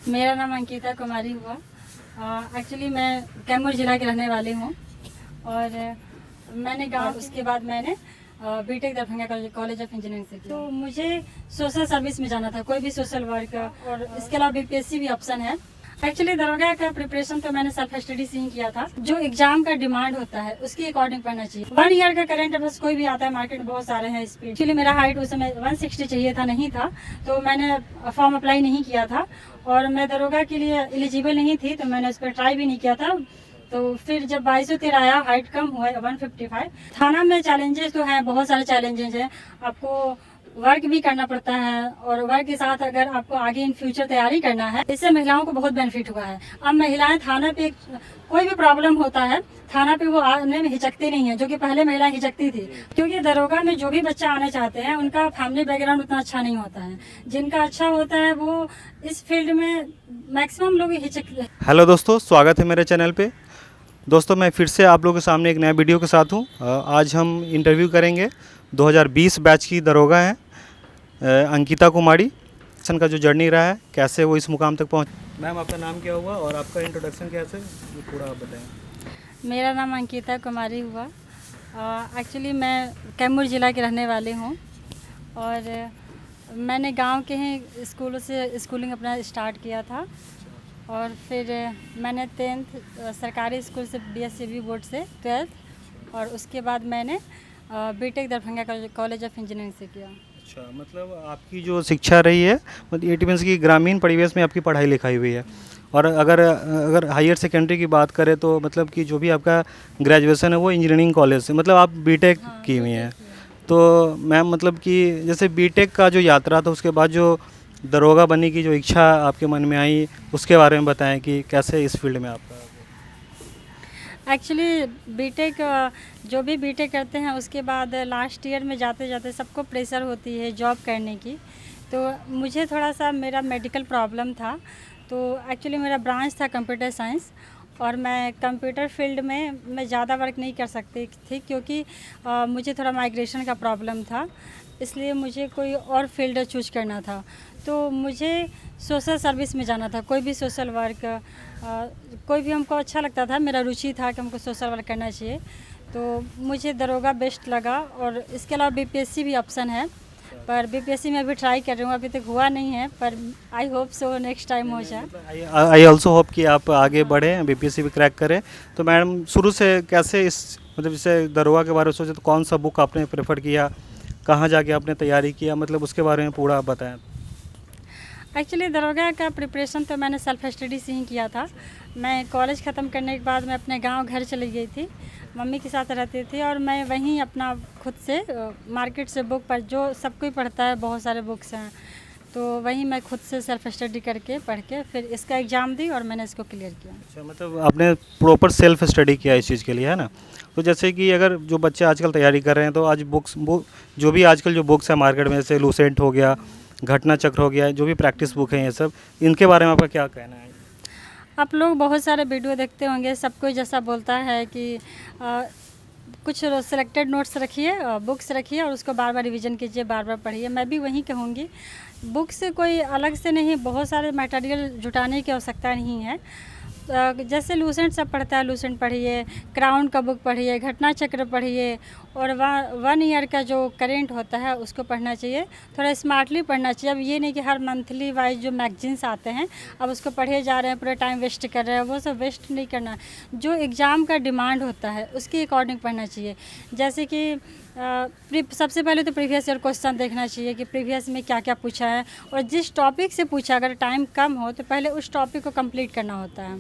मेरा नाम अंकिता कुमारी हुआ। एक्चुअली मैं कैमूर ज़िला की रहने वाली हूँ और मैंने गाँव उसके बाद मैंने B Tech Darbhanga college of engineering से किया। तो मुझे सोशल सर्विस में जाना था, कोई भी सोशल वर्क, और इसके अलावा बीपीएससी भी ऑप्शन है। एक्चुअली दरोगा का प्रिपरेशन तो मैंने सेल्फ स्टडी से ही किया था। जो एग्जाम का डिमांड होता है उसके अकॉर्डिंग पढ़ना चाहिए। 1 ईयर का करंट अफेयर्स कोई भी आता है, मार्केट में बहुत सारे हैं स्पीड। एक्चुअली मेरा हाइट उस समय 160 चाहिए था, नहीं था, तो मैंने फॉर्म अप्लाई नहीं किया था और मैं दरोगा के लिए एलिजिबल नहीं थी, तो मैंने उस पर ट्राई भी नहीं किया था। तो फिर जब 2213 आया, हाइट कम हुआ 155। थाना में चैलेंजेस तो हैं, बहुत सारे चैलेंजेस हैं। आपको वर्क भी करना पड़ता है और वर्क के साथ अगर आपको आगे इन फ्यूचर तैयारी करना है, इससे महिलाओं को बहुत बेनिफिट हुआ है। अब महिलाएं थाना पे कोई भी प्रॉब्लम होता है, थाना पे वो आने में हिचकती नहीं है, जो कि पहले महिलाएं हिचकती थी। क्योंकि दरोगा में जो भी बच्चा आना चाहते हैं उनका फैमिली बैकग्राउंड उतना अच्छा नहीं होता है। जिनका अच्छा होता है वो इस फील्ड में मैक्सिमम लोग हिचकते हैं। हेलो दोस्तों, स्वागत है मेरे चैनल पे। दोस्तों, मैं फिर से आप लोगों के सामने एक नया वीडियो के साथ हूँ। आज हम इंटरव्यू करेंगे 2020 बैच की दरोगा हैं अंकिता कुमारी। सन का जो जर्नी रहा है, कैसे वो इस मुकाम तक पहुँच। मैम, आपका नाम क्या हुआ और आपका इंट्रोडक्शन कैसे, ये पूरा आप बताएं। मेरा नाम अंकिता कुमारी हुआ। एक्चुअली मैं कैमूर ज़िला की रहने वाली हूँ और मैंने गांव के ही स्कूलों से स्कूलिंग अपना स्टार्ट किया था और फिर मैंने 10th सरकारी स्कूल से BSCB बोर्ड से 12th, और उसके बाद मैंने B Tech Darbhanga college of engineering से किया। अच्छा, मतलब आपकी जो शिक्षा रही है, मतलब इट मीन्स की ग्रामीण परिवेश में आपकी पढ़ाई लिखाई हुई है। और अगर हायर सेकेंडरी की बात करें तो मतलब कि जो भी आपका ग्रेजुएशन है वो इंजीनियरिंग कॉलेज से, मतलब आप बीटेक की हुई हैं। तो मैम, मतलब कि जैसे बीटेक का जो यात्रा था, उसके बाद जो दरोगा बनने की जो इच्छा आपके मन में आई, उसके बारे में बताएं कि कैसे इस फील्ड में आपका। एक्चुअली बीटेक, जो भी बीटेक करते हैं उसके बाद लास्ट ईयर में जाते जाते सबको प्रेशर होती है जॉब करने की। तो मुझे थोड़ा सा मेरा मेडिकल प्रॉब्लम था, तो एक्चुअली मेरा ब्रांच था कंप्यूटर साइंस और मैं कंप्यूटर फील्ड में मैं ज़्यादा वर्क नहीं कर सकती थी क्योंकि मुझे थोड़ा माइग्रेशन का प्रॉब्लम था, इसलिए मुझे कोई और फील्ड चूज करना था। तो मुझे सोशल सर्विस में जाना था, कोई भी सोशल वर्क, कोई भी हमको अच्छा लगता था, मेरा रुचि था कि हमको सोशल वर्क करना चाहिए। तो मुझे दरोगा बेस्ट लगा और इसके अलावा बीपीएससी भी ऑप्शन है, पर बीपीएससी में अभी ट्राई कर रही हूँ, अभी तक हुआ नहीं है, पर I hope so next time हो जाए। आई ऑल्सो होप कि आप आगे बढ़ें, बीपीएससी भी क्रैक करें। तो मैडम, शुरू से कैसे इस मतलब जैसे दरोगा के बारे में सोचे, तो कौन सा बुक आपने प्रेफर किया, कहाँ जाके आपने तैयारी किया, मतलब उसके बारे में पूरा बताएं। एक्चुअली दरोगा का प्रिपरेशन तो मैंने सेल्फ स्टडी से ही किया था। मैं कॉलेज ख़त्म करने के बाद मैं अपने गांव घर चली गई थी, मम्मी के साथ रहती थी और मैं वहीं अपना खुद से मार्केट से बुक पर, जो सब कोई पढ़ता है, बहुत सारे बुक्स हैं, तो वहीं मैं खुद से सेल्फ स्टडी करके पढ़ के फिर इसका एग्ज़ाम दी और मैंने इसको क्लियर किया। अच्छा, मतलब आपने प्रॉपर सेल्फ स्टडी किया इस चीज़ के लिए, है ना। तो जैसे कि अगर जो बच्चे आजकल तैयारी कर रहे हैं, तो आज जो भी आजकल जो बुक्स है मार्केट में, जैसे लूसेंट हो गया, घटना चक्र हो गया, जो भी प्रैक्टिस बुक है, ये सब, इनके बारे में आपका क्या कहना है। आप लोग बहुत सारे वीडियो देखते होंगे, सब कोई जैसा बोलता है कि कुछ सिलेक्टेड नोट्स रखिए, बुक्स रखिए और उसको बार बार रिवीजन कीजिए, बार बार पढ़िए। मैं भी वही कहूँगी, बुक से कोई अलग से नहीं, बहुत सारे मटेरियल जुटाने की आवश्यकता नहीं है। जैसे लूसेंट सब पढ़ता है, लूसेंट पढ़िए, क्राउन का बुक पढ़िए, घटना चक्र पढ़िए, और 1 ईयर का जो करेंट होता है उसको पढ़ना चाहिए। थोड़ा स्मार्टली पढ़ना चाहिए। अब ये नहीं कि हर मंथली वाइज जो मैगजीन्स आते हैं अब उसको पढ़े जा रहे हैं, पूरा टाइम वेस्ट कर रहे हैं, वो सब वेस्ट नहीं करना। जो एग्ज़ाम का डिमांड होता है उसके अकॉर्डिंग पढ़ना चाहिए। जैसे कि सबसे पहले तो प्रीवियस ईयर क्वेश्चन देखना चाहिए कि प्रीवियस में क्या क्या पूछा है, और जिस टॉपिक से पूछा, अगर टाइम कम हो तो पहले उस टॉपिक को कंप्लीट करना होता है।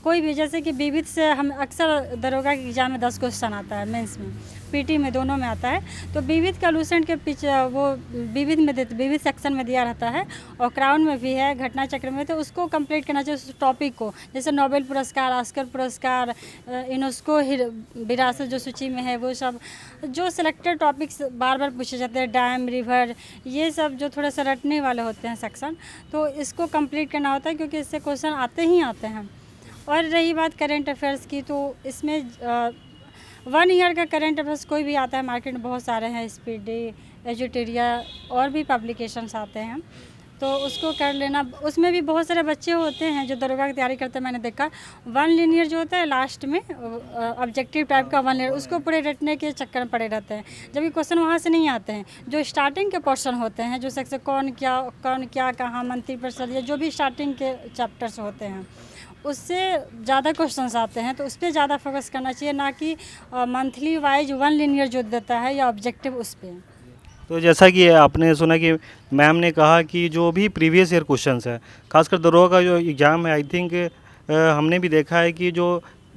कोई भी, जैसे कि विविध से हम अक्सर दरोगा के एग्जाम में 10 क्वेश्चन आता है, मेंस में, पीटी में, दोनों में आता है। तो विविध का लूसेंट के पीछे वो विविध में विविध सेक्शन में दिया रहता है और क्राउन में भी है, घटना चक्र में, तो उसको कंप्लीट करना चाहिए उस टॉपिक को। जैसे नोबेल पुरस्कार, ऑस्कर पुरस्कार, यूनेस्को विरासत जो सूची में है, वो सब जो सिलेक्टेड टॉपिक्स बार बार पूछे जाते हैं, डैम, रिवर, ये सब जो थोड़ा सा रटने वाले होते हैं सेक्शन, तो इसको कंप्लीट करना होता है क्योंकि इससे क्वेश्चन आते ही आते हैं। और रही बात करेंट अफेयर्स की, तो इसमें 1 ईयर का करेंट अफेयर्स कोई भी आता है, मार्केट में बहुत सारे हैं, स्पीड डे, एजुटेरिया और भी पब्लिकेशंस आते हैं। तो उसको कर लेना। उसमें भी बहुत सारे बच्चे होते हैं जो दरोगा की तैयारी करते हैं, मैंने देखा। वन लीनियर जो होता है लास्ट में ऑब्जेक्टिव टाइप का वन लीनियर, उसको पूरे रटने के चक्कर में पड़े रहते हैं, जबकि क्वेश्चन वहाँ से नहीं आते हैं। जो स्टार्टिंग के पोर्शन होते हैं, जो सेक्शन कौन क्या कहाँ, मंत्री परिषद, या जो भी स्टार्टिंग के चैप्टर्स होते हैं, उससे ज़्यादा क्वेश्चंस आते हैं, तो उस पर ज़्यादा फोकस करना चाहिए, ना कि मंथली वाइज वन लीनियर जो देता है या ऑब्जेक्टिव उस पर। तो जैसा कि आपने सुना कि मैम ने कहा कि जो भी प्रीवियस ईयर क्वेश्चंस है, खासकर दरोगा का जो एग्ज़ाम है, आई थिंक हमने भी देखा है कि जो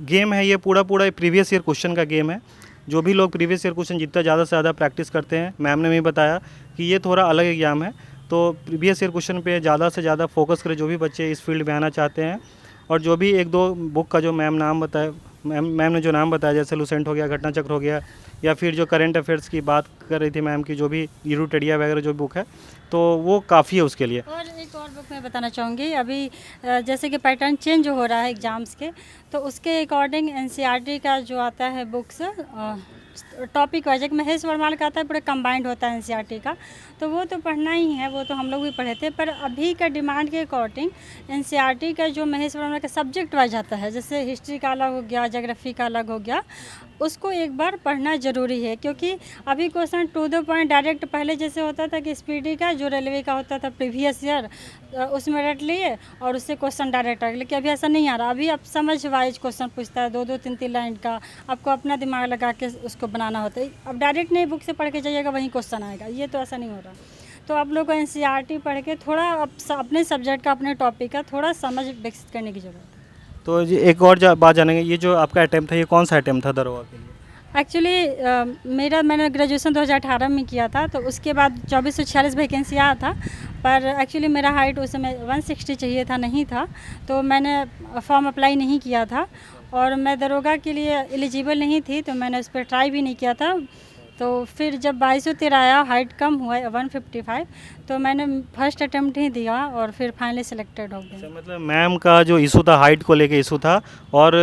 गेम है ये पूरा प्रीवियस ईयर क्वेश्चन का गेम है। जो भी लोग प्रीवियस ईयर क्वेश्चन जितना ज़्यादा से ज़्यादा प्रैक्टिस करते हैं, मैम ने भी बताया कि ये थोड़ा अलग एग्ज़ाम है, तो प्रीवियस ईयर क्वेश्चन पे ज़्यादा से ज़्यादा फोकस करें जो भी बच्चे इस फील्ड में आना चाहते हैं। और जो भी एक दो बुक का जो मैम ने जो नाम बताया, जैसे लुसेंट हो गया, घटनाचक्र हो गया, या फिर जो करंट अफेयर्स की बात कर रही थी मैम की, जो भी ईरू टेडिया वगैरह जो बुक है, तो वो काफ़ी है उसके लिए। और एक और बुक मैं बताना चाहूँगी, अभी जैसे कि पैटर्न चेंज हो रहा है एग्ज़ाम्स के, तो उसके अकॉर्डिंग एनसीईआरटी का जो आता है बुक्स टॉपिक वाइज, एक महेश वर्माल का आता है, पूरा कंबाइंड होता है एनसीईआरटी का, तो वो तो पढ़ना ही है, वो तो हम लोग भी पढ़े थे। पर अभी का डिमांड के अकॉर्डिंग एनसीईआरटी का जो महेश वर्मा का सब्जेक्ट वाइज आता है, जैसे हिस्ट्री का अलग हो गया, ज्योग्राफी का अलग हो गया, उसको एक बार पढ़ना ज़रूरी है। क्योंकि अभी question to the point direct, पहले जैसे होता था कि स्पीडी का जो रेलवे का होता था प्रीवियस ईयर, उसमें रट लिए और उससे क्वेश्चन डायरेक्ट आ गया, लेकिन अभी ऐसा नहीं आ रहा। अभी आप समझ वाइज क्वेश्चन पूछता है, दो तीन लाइन का, आपको अपना दिमाग लगा के उसको बनाना होता है। अब डायरेक्ट नहीं बुक से पढ़ के जाइएगा वहीं क्वेश्चन आएगा, ये तो ऐसा नहीं हो रहा। तो आप लोग को एनसीईआरटी पढ़ के थोड़ा अपने सब्जेक्ट का, अपने टॉपिक का थोड़ा समझ विकसित करने की ज़रूरत है। तो ये एक और बात जानेंगे, ये जो आपका अटैम्प्ट था, ये कौन सा अटैम्प्ट था दरोगा के लिए? एक्चुअली मैंने ग्रेजुएशन 2018 में किया था, तो उसके बाद 2446 वैकेंसी आया था, पर एक्चुअली मेरा हाइट उस समय 160 चाहिए था, नहीं था, तो मैंने फॉर्म अप्लाई नहीं किया था, और मैं दरोगा के लिए एलिजिबल नहीं थी, तो मैंने उस पर ट्राई भी नहीं किया था। तो फिर जब 2213 आया, हाइट कम हुआ 155, तो मैंने फर्स्ट अटेम्प्ट ही दिया और फिर फाइनली सिलेक्टेड हो गया। मतलब मैम का जो इशू था, हाइट को लेके इशू था, और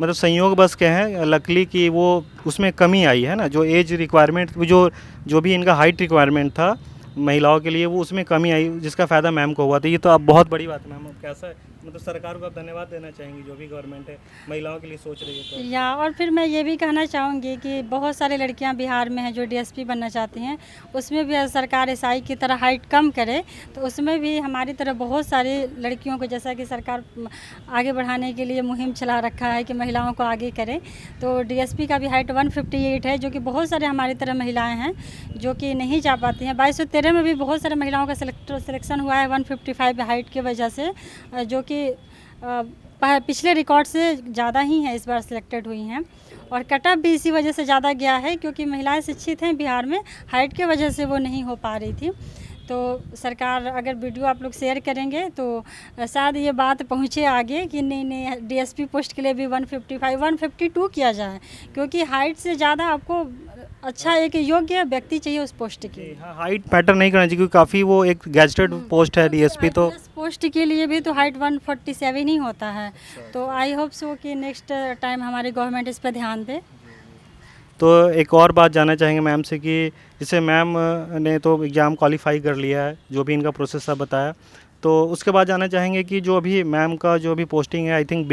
मतलब संयोग बस के हैं लकली कि वो उसमें कमी आई है ना, जो एज रिक्वायरमेंट, जो भी इनका हाइट रिक्वायरमेंट था महिलाओं के लिए, वो उसमें कमी आई, जिसका फ़ायदा मैम को हुआ था। ये तो अब बहुत बड़ी बात है मैम। अब कैसा मतलब सरकार को आप धन्यवाद देना चाहेंगी, जो भी गवर्नमेंट है महिलाओं के लिए सोच रही है तो। या और फिर मैं ये भी कहना चाहूँगी कि बहुत सारी लड़कियां बिहार में हैं जो डीएसपी बनना चाहती हैं, उसमें भी अगर सरकार एसआई की तरह हाइट कम करे, तो उसमें भी हमारी तरह बहुत सारी लड़कियों को, जैसा कि सरकार आगे बढ़ाने के लिए मुहिम चला रखा है कि महिलाओं को आगे करे, तो डीएसपी का भी हाइट 158 है, जो कि बहुत सारे हमारी तरह महिलाएँ हैं जो कि नहीं जा पाती हैं। 2213 में भी बहुत सारे महिलाओं का सिलेक्शन हुआ है 155 हाइट की वजह से, जो कि पिछले रिकॉर्ड से ज़्यादा ही हैं, इस बार सिलेक्टेड हुई हैं। और कट ऑफ भी इसी वजह से ज़्यादा गया है, क्योंकि महिलाएं शिक्षित हैं बिहार में, हाइट के वजह से वो नहीं हो पा रही थी। तो सरकार अगर वीडियो आप लोग शेयर करेंगे तो शायद ये बात पहुँचे आगे कि नहीं डीएसपी पोस्ट के लिए भी 155 152 किया जाए, क्योंकि हाइट से ज़्यादा आपको अच्छा एक योग्य व्यक्ति चाहिए उस पोस्ट के। हाँ, हाइट मैटर नहीं करना चाहिए, क्योंकि काफ़ी वो एक गैजेटेड पोस्ट है डीएसपी, तो पोस्ट के लिए भी तो हाइट 147 ही होता है। तो आई होप सो कि नेक्स्ट टाइम हमारी गवर्नमेंट इस पर ध्यान दे। तो एक और बात जानना चाहेंगे मैम से कि जैसे मैम ने तो एग्ज़ाम क्वालिफाई कर लिया है, जो भी इनका प्रोसेस सब बताया, तो उसके बाद जानना चाहेंगे कि जो अभी मैम का जो भी पोस्टिंग है, आई थिंक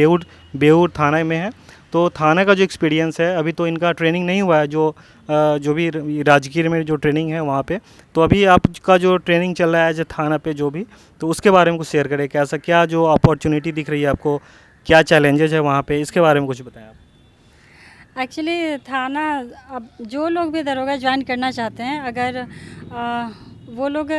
बेऊर थाना में है, तो थाना का जो एक्सपीरियंस है, अभी तो इनका ट्रेनिंग नहीं हुआ है, जो भी राजगीर में जो ट्रेनिंग है वहाँ पे, तो अभी आपका जो ट्रेनिंग चल रहा है एज ए थाना पे जो भी, तो उसके बारे में कुछ शेयर करें, कैसा क्या जो अपॉर्चुनिटी दिख रही है आपको, क्या चैलेंजेस है वहाँ पे, इसके बारे में कुछ बताएं आप। एक्चुअली थाना, अब जो लोग भी दरोगा ज्वाइन करना चाहते हैं, अगर वो लोग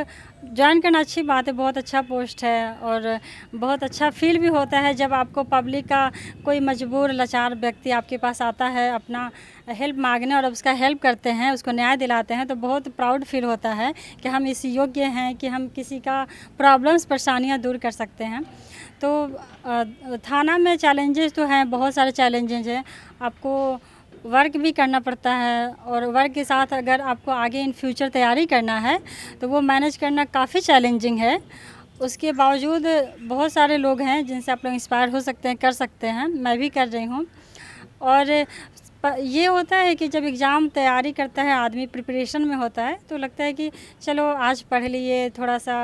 ज्वाइन करना, अच्छी बात है, बहुत अच्छा पोस्ट है, और बहुत अच्छा फील भी होता है जब आपको पब्लिक का कोई मजबूर लाचार व्यक्ति आपके पास आता है अपना हेल्प मांगने, और उसका हेल्प करते हैं, उसको न्याय दिलाते हैं, तो बहुत प्राउड फील होता है कि हम इस योग्य हैं कि हम किसी का प्रॉब्लम्स, परेशानियां दूर कर सकते हैं। तो थाना में चैलेंजेस तो हैं, बहुत सारे चैलेंजेस हैं, आपको वर्क भी करना पड़ता है, और वर्क के साथ अगर आपको आगे इन फ्यूचर तैयारी करना है तो वो मैनेज करना काफ़ी चैलेंजिंग है। उसके बावजूद बहुत सारे लोग हैं जिनसे आप लोग इंस्पायर हो सकते हैं, कर सकते हैं, मैं भी कर रही हूँ। और ये होता है कि जब एग्ज़ाम तैयारी करता है आदमी, प्रिपरेशन में होता है, तो लगता है कि चलो आज पढ़ लिए, थोड़ा सा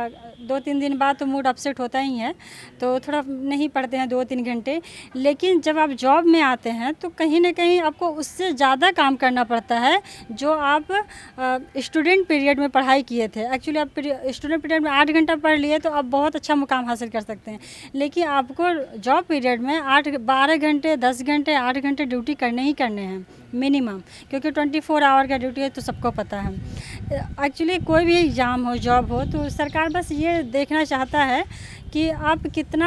2-3 दिन बाद तो मूड अपसेट होता ही है, तो थोड़ा नहीं पढ़ते हैं 2-3 घंटे। लेकिन जब आप जॉब में आते हैं तो कहीं ना कहीं आपको उससे ज़्यादा काम करना पड़ता है जो आप स्टूडेंट पीरियड में पढ़ाई किए थे। एक्चुअली आप स्टूडेंट पीरियड में 8 घंटा पढ़ लिए तो आप बहुत अच्छा मुकाम हासिल कर सकते हैं, लेकिन आपको जॉब पीरियड में 12 घंटे, 10 घंटे, 8 घंटे ड्यूटी करने ही करने हैं मिनिमम, क्योंकि 24 आवर का ड्यूटी है तो सबको पता है। एक्चुअली कोई भी एग्ज़ाम हो, जॉब हो, तो सरकार बस ये देखना चाहता है कि आप कितना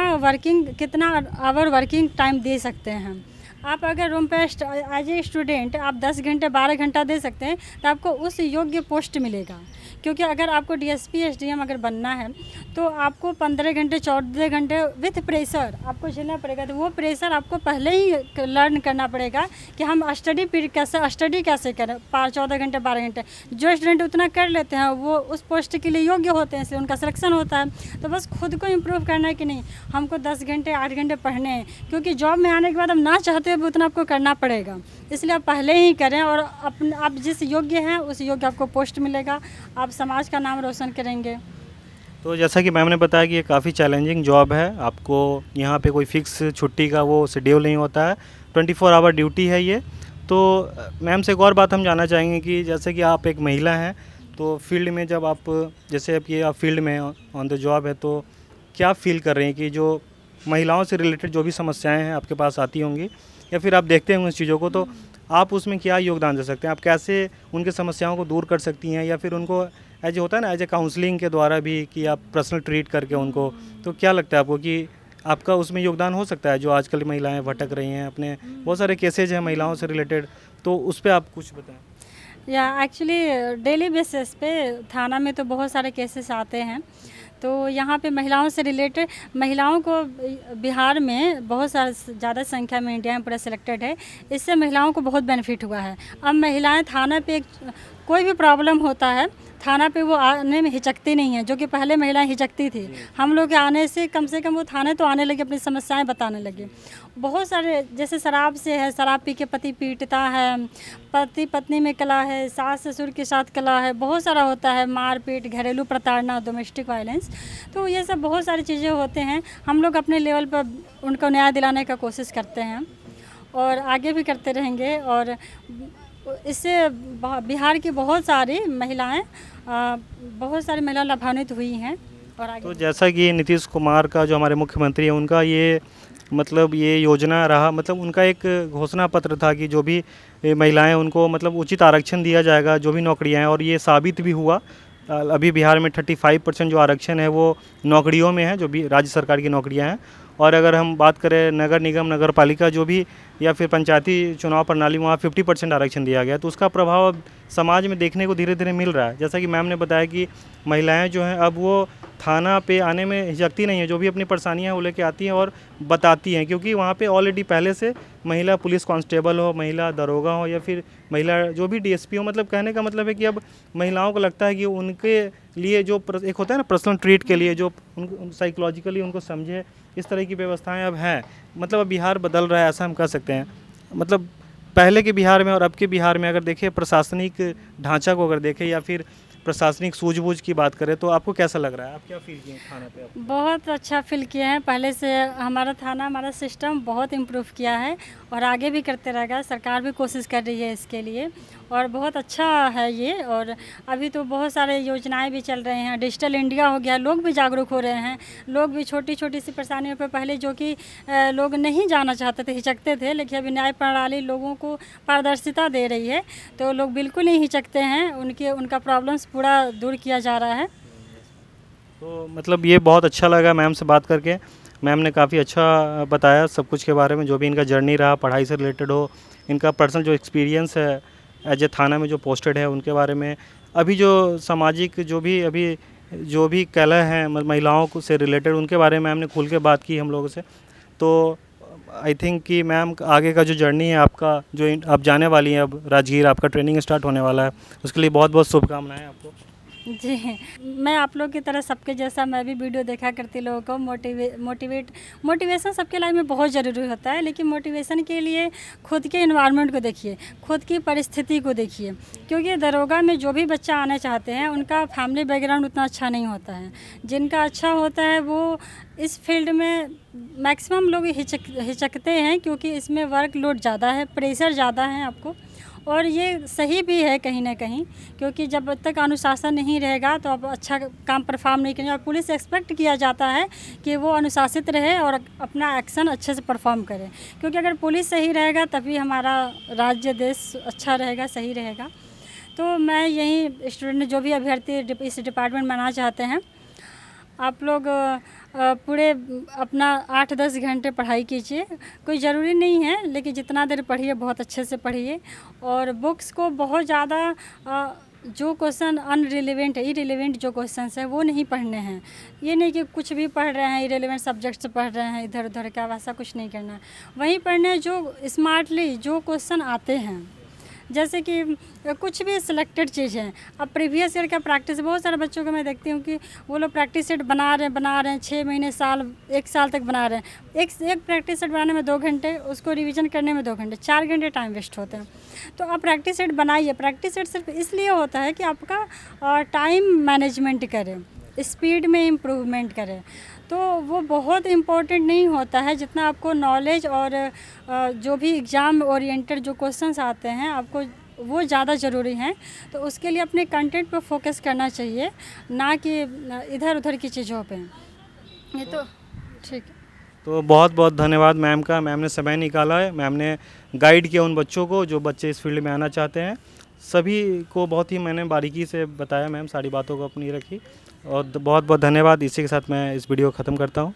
आवर वर्किंग टाइम दे सकते हैं। आप अगर रूम पे एज ए स्टूडेंट आप 10 घंटे 12 घंटा दे सकते हैं तो आपको उस योग्य पोस्ट मिलेगा, क्योंकि अगर आपको डीएसपी एसडीएम अगर बनना है तो आपको 15 घंटे 14 घंटे विथ प्रेशर आपको झेलना पड़ेगा। तो वो प्रेशर आपको पहले ही लर्न करना पड़ेगा कि हम स्टडी कैसे करें, 14 घंटे 12 घंटे। जो स्टूडेंट उतना कर लेते हैं वो उस पोस्ट के लिए योग्य होते हैं, इसलिए उनका सिलेक्शन होता है। तो बस खुद को इम्प्रूव करना है कि नहीं हमको 10 घंटे 8 घंटे पढ़ने हैं, क्योंकि जॉब में आने के बाद हम ना चाहते हुए भी उतना आपको करना पड़ेगा। इसलिए आप पहले ही करें और आप जिस योग्य हैं उस योग्य आपको पोस्ट मिलेगा, आप समाज का नाम रोशन करेंगे। तो जैसा कि मैम ने बताया कि ये काफ़ी चैलेंजिंग जॉब है, आपको यहाँ पे कोई फिक्स छुट्टी का वो शेड्यूल नहीं होता है, 24 आवर ड्यूटी है ये। तो मैम से एक और बात हम जानना चाहेंगे कि जैसे कि आप एक महिला हैं, तो फील्ड में जब आप जैसे अब ये आप फील्ड में ऑन द जॉब है, तो क्या फील कर रहे हैं कि जो महिलाओं से रिलेटेड जो भी समस्याएँ हैं आपके पास आती होंगी या फिर आप देखते होंगे उस चीज़ों को, तो आप उसमें क्या योगदान दे सकते हैं? आप कैसे उनकी समस्याओं को दूर कर सकती हैं, या फिर उनको एज होता है ना एज ए काउंसलिंग के द्वारा भी कि आप पर्सनल ट्रीट करके उनको, तो क्या लगता है आपको कि आपका उसमें योगदान हो सकता है? जो आजकल महिलाएं भटक रही हैं, अपने बहुत सारे केसेज हैं महिलाओं से रिलेटेड, तो उस पर आप कुछ बताएं। या एक्चुअली डेली बेसिस पे थाना में तो बहुत सारे केसेस आते हैं, तो यहाँ पे महिलाओं से रिलेटेड महिलाओं को बिहार में बहुत सारे ज़्यादा संख्या में इंडिया में पूरा सिलेक्टेड है, इससे महिलाओं को बहुत बेनिफिट हुआ है। अब महिलाएं थाना पे कोई भी प्रॉब्लम होता है थाना पे वो आने में हिचकती नहीं है, जो कि पहले महिलाएं हिचकती थी। हम लोग के आने से कम वो थाने तो आने लगे, अपनी समस्याएं बताने लगे। बहुत सारे जैसे शराब से है, शराब पी के पति पीटता है, पति पत्नी में कला है, सास ससुर के साथ कला है, बहुत सारा होता है, मारपीट, घरेलू प्रताड़ना, डोमेस्टिक वायलेंस। तो ये सब बहुत सारी चीज़ें होते हैं। हम लोग अपने लेवल पर उनको न्याय दिलाने का कोशिश करते हैं और आगे भी करते रहेंगे, और इससे बिहार की बहुत सारी महिलाएं लाभान्वित हुई हैं। और आगे तो जैसा कि नीतीश कुमार का जो हमारे मुख्यमंत्री हैं, उनका ये मतलब ये योजना रहा, मतलब उनका एक घोषणा पत्र था कि जो भी महिलाएं उनको मतलब उचित आरक्षण दिया जाएगा, जो भी नौकरियां हैं, और ये साबित भी हुआ। अभी बिहार में 35% जो आरक्षण है वो नौकरियों में है, जो भी राज्य सरकार की नौकरियां हैं। और अगर हम बात करें नगर निगम, नगर पालिका जो भी, या फिर पंचायती चुनाव प्रणाली, वहाँ 50% आरक्षण दिया गया। तो उसका प्रभाव अब समाज में देखने को धीरे धीरे मिल रहा है। जैसा कि मैम ने बताया कि महिलाएं जो हैं अब वो थाना पे आने में हिचकती नहीं है, जो भी अपनी परेशानियां वो लेके आती हैं और बताती हैं, क्योंकि वहाँ पे ऑलरेडी पहले से महिला पुलिस कांस्टेबल हो, महिला दरोगा हो, या फिर महिला जो भी डीएसपी हो, मतलब कहने का मतलब है कि अब महिलाओं को लगता है कि उनके लिए जो एक होता है ना पर्सनल ट्रीट के लिए, जो उनको साइकोलॉजिकली उनको समझे, इस तरह की व्यवस्थाएं अब हैं। मतलब अब बिहार बदल रहा है, ऐसा हम कह सकते हैं। मतलब पहले के बिहार में और अब के बिहार में अगर देखें, प्रशासनिक ढांचा को अगर देखें या फिर प्रशासनिक सूझबूझ की बात करें, तो आपको कैसा लग रहा है? आप क्या फील किए थाना पे? बहुत अच्छा फील किए हैं। पहले से हमारा थाना, हमारा सिस्टम बहुत इम्प्रूव किया है और आगे भी करते रहेगा। सरकार भी कोशिश कर रही है इसके लिए और बहुत अच्छा है ये। और अभी तो बहुत सारे योजनाएं भी चल रहे हैं, डिजिटल इंडिया हो गया, लोग भी जागरूक हो रहे हैं। लोग भी छोटी छोटी सी परेशानियों पर पहले जो कि लोग नहीं जाना चाहते थे, हिचकते थे, लेकिन अभी न्याय प्रणाली लोगों को पारदर्शिता दे रही है, तो लोग बिल्कुल नहीं हिचकते हैं। उनका प्रॉब्लम्स पूरा दूर किया जा रहा है। तो मतलब ये बहुत अच्छा लगा मैम से बात करके। मैम ने काफ़ी अच्छा बताया सब कुछ के बारे में, जो भी इनका जर्नी रहा, पढ़ाई से रिलेटेड हो, इनका पर्सनल जो एक्सपीरियंस है एज ए थाना में जो पोस्टेड है उनके बारे में, अभी जो सामाजिक जो भी कला हैं महिलाओं को से रिलेटेड, उनके बारे में मैम ने खुल के बात की हम लोगों से। तो आई थिंक कि मैम आगे का जो जर्नी है आपका, जो आप जाने वाली हैं, अब राजगीर आपका ट्रेनिंग स्टार्ट होने वाला है, उसके लिए बहुत बहुत शुभकामनाएं आपको। जी, मैं आप लोग की तरह सबके जैसा मैं भी वीडियो देखा करती लोगों को मोटिवेशन सबके लाइफ में बहुत ज़रूरी होता है, लेकिन मोटिवेशन के लिए खुद के एनवायरनमेंट को देखिए, खुद की परिस्थिति को देखिए, क्योंकि दरोगा में जो भी बच्चा आना चाहते हैं उनका फैमिली बैकग्राउंड उतना अच्छा नहीं होता है। जिनका अच्छा होता है वो इस फील्ड में मैक्सिमम लोग हिचकते हैं, क्योंकि इसमें वर्क लोड ज़्यादा है, प्रेशर ज़्यादा है आपको। और ये सही भी है कहीं ना कहीं, क्योंकि जब तक अनुशासन नहीं रहेगा तो आप अच्छा काम परफॉर्म नहीं करेंगे, और पुलिस एक्सपेक्ट किया जाता है कि वो अनुशासित रहे और अपना एक्शन अच्छे से परफॉर्म करे, क्योंकि अगर पुलिस सही रहेगा तभी हमारा राज्य देश अच्छा रहेगा, सही रहेगा। तो मैं यही स्टूडेंट जो भी अभ्यर्थी इस डिपार्टमेंट में आना चाहते हैं, आप लोग पूरे अपना 8-10 घंटे पढ़ाई कीजिए। कोई ज़रूरी नहीं है, लेकिन जितना देर पढ़िए बहुत अच्छे से पढ़िए, और बुक्स को बहुत ज़्यादा जो क्वेश्चन अनरिलेवेंट है, इरेलीवेंट जो क्वेश्चंस हैं वो नहीं पढ़ने हैं। ये नहीं कि कुछ भी पढ़ रहे हैं, इरेलीवेंट सब्जेक्ट से पढ़ रहे हैं इधर उधर का, वैसा कुछ नहीं करना है। वही पढ़ने हैं जो स्मार्टली जो क्वेश्चन आते हैं, जैसे कि कुछ भी सिलेक्टेड चीज़ है। अब प्रीवियस ईयर का प्रैक्टिस, बहुत सारे बच्चों को मैं देखती हूँ कि वो लोग प्रैक्टिस सेट बना रहे हैं 6 महीने, साल, 1 साल तक बना रहे हैं। एक प्रैक्टिस सेट बनाने में 2 घंटे, उसको रिवीजन करने में 2 घंटे, 4 घंटे टाइम वेस्ट होते हैं। तो आप प्रैक्टिस सेट बनाइए। प्रैक्टिस सेट सिर्फ इसलिए होता है कि आपका टाइम मैनेजमेंट करें, स्पीड में इम्प्रूवमेंट करें। तो वो बहुत इम्पोर्टेंट नहीं होता है जितना आपको नॉलेज और जो भी एग्ज़ाम ओरिएंटेड जो क्वेश्चंस आते हैं आपको वो ज़्यादा ज़रूरी हैं। तो उसके लिए अपने कंटेंट पर फोकस करना चाहिए, ना कि इधर उधर की चीज़ों पे। ये तो ठीक है। तो बहुत बहुत धन्यवाद मैम का, मैम ने समय निकाला है, मैम ने गाइड किया उन बच्चों को जो बच्चे इस फील्ड में आना चाहते हैं। सभी को बहुत ही मैंने बारीकी से बताया, मैम सारी बातों को अपनी रखी, और बहुत बहुत धन्यवाद। इसी के साथ मैं इस वीडियो को ख़त्म करता हूँ।